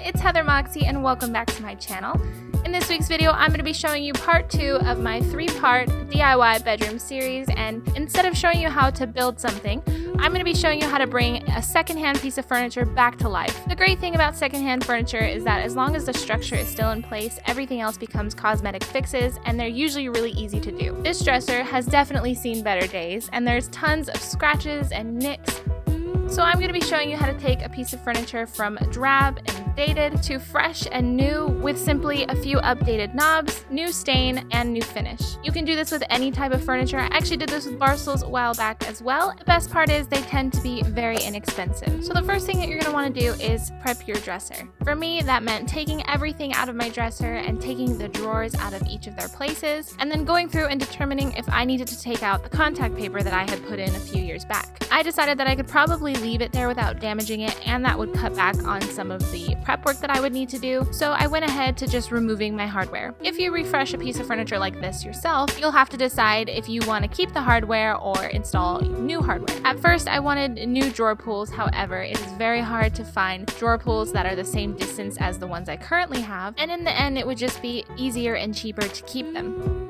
it's Heather Moxie and welcome back to my channel. In this week's video, I'm going to be showing you part 2 of my 3-part DIY bedroom series, and instead of showing you how to build something, I'm going to be showing you how to bring a secondhand piece of furniture back to life. The great thing about secondhand furniture is that as long as the structure is still in place, everything else becomes cosmetic fixes, and they're usually really easy to do. This dresser has definitely seen better days, and there's tons of scratches and nicks. So I'm going to be showing you how to take a piece of furniture from drab and dated to fresh and new with simply a few updated knobs, new stain, and new finish. You can do this with any type of furniture. I actually did this with bar stools a while back as well. The best part is they tend to be very inexpensive. So the first thing that you're going to want to do is prep your dresser. For me, that meant taking everything out of my dresser and taking the drawers out of each of their places, and then going through and determining if I needed to take out the contact paper that I had put in a few years back. I decided that I could probably leave it there without damaging it, and that would cut back on some of the prep work that I would need to do, so I went ahead to just removing my hardware. If you refresh a piece of furniture like this yourself, you'll have to decide if you want to keep the hardware or install new hardware. At first, I wanted new drawer pulls. However, it is very hard to find drawer pulls that are the same distance as the ones I currently have, and in the end, it would just be easier and cheaper to keep them.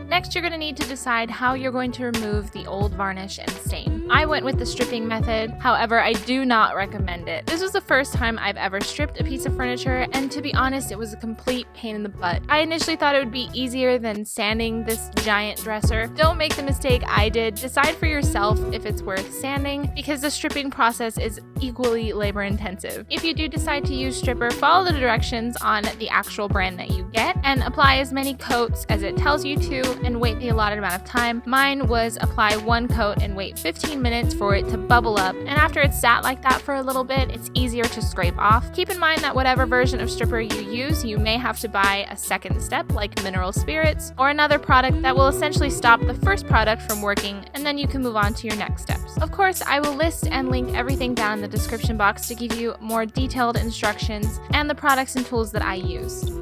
Next, you're going to need to decide how you're going to remove the old varnish and stain. I went with the stripping method, however, I do not recommend it. This was the first time I've ever stripped a piece of furniture, and to be honest, it was a complete pain in the butt. I initially thought it would be easier than sanding this giant dresser. Don't make the mistake I did. Decide for yourself if it's worth sanding, because the stripping process is equally labor intensive. If you do decide to use stripper, follow the directions on the actual brand that you get and apply as many coats as it tells you to, and wait the allotted amount of time. Mine was apply 1 coat and wait 15 minutes for it to bubble up, and after it's sat like that for a little bit, it's easier to scrape off. Keep in mind that whatever version of stripper you use, you may have to buy a second step like mineral spirits or another product that will essentially stop the first product from working, and then you can move on to your next steps. Of course, I will list and link everything down in the description box to give you more detailed instructions and the products and tools that I used.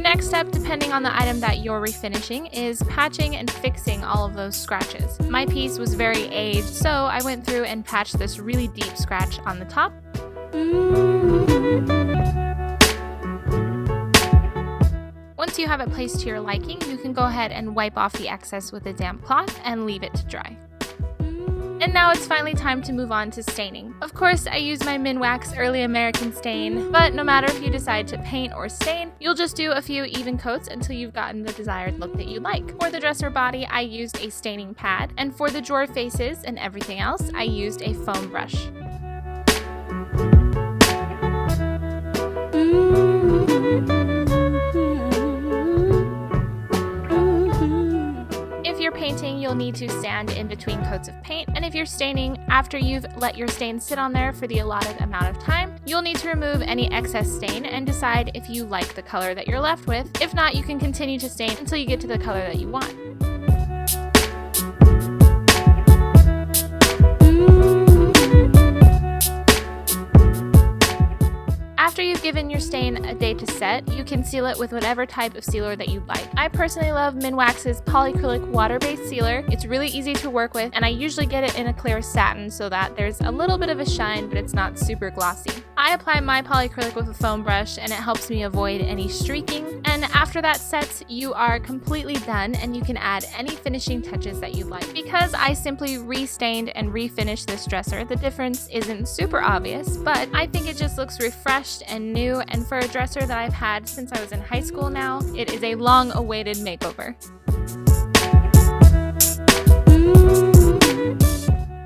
Next step, depending on the item that you're refinishing, is patching and fixing all of those scratches. My piece was very aged, so I went through and patched this really deep scratch on the top. Once you have it placed to your liking, you can go ahead and wipe off the excess with a damp cloth and leave it to dry. And now it's finally time to move on to staining. Of course, I use my Minwax Early American stain, but no matter if you decide to paint or stain, you'll just do a few even coats until you've gotten the desired look that you like. For the dresser body, I used a staining pad, and for the drawer faces and everything else, I used a foam brush. If you're painting, you'll need to stand in between coats of paint, and if you're staining, after you've let your stain sit on there for the allotted amount of time, you'll need to remove any excess stain and decide if you like the color that you're left with. If not, you can continue to stain until you get to the color that you want. After you've given your stain a day to set, you can seal it with whatever type of sealer that you'd like. I personally love Minwax's polyacrylic water-based sealer. It's really easy to work with, and I usually get it in a clear satin so that there's a little bit of a shine, but it's not super glossy. I apply my polyacrylic with a foam brush, and it helps me avoid any streaking. And after that sets, you are completely done, and you can add any finishing touches that you like. Because I simply re-stained and refinished this dresser, the difference isn't super obvious, but I think it just looks refreshed and new, and for a dresser that I've had since I was in high school now, it is a long-awaited makeover.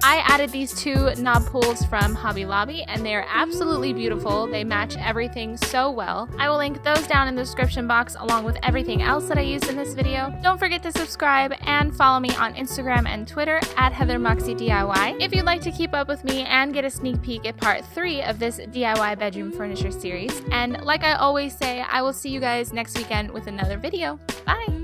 I added these 2 knob pulls from Hobby Lobby, and they are absolutely beautiful. They match everything so well. I will link those down in the description box along with everything else that I used in this video. Don't forget to subscribe and follow me on Instagram and Twitter at HeatherMoxieDIY if you'd like to keep up with me and get a sneak peek at part 3 of this DIY bedroom furniture series. And like I always say, I will see you guys next weekend with another video. Bye!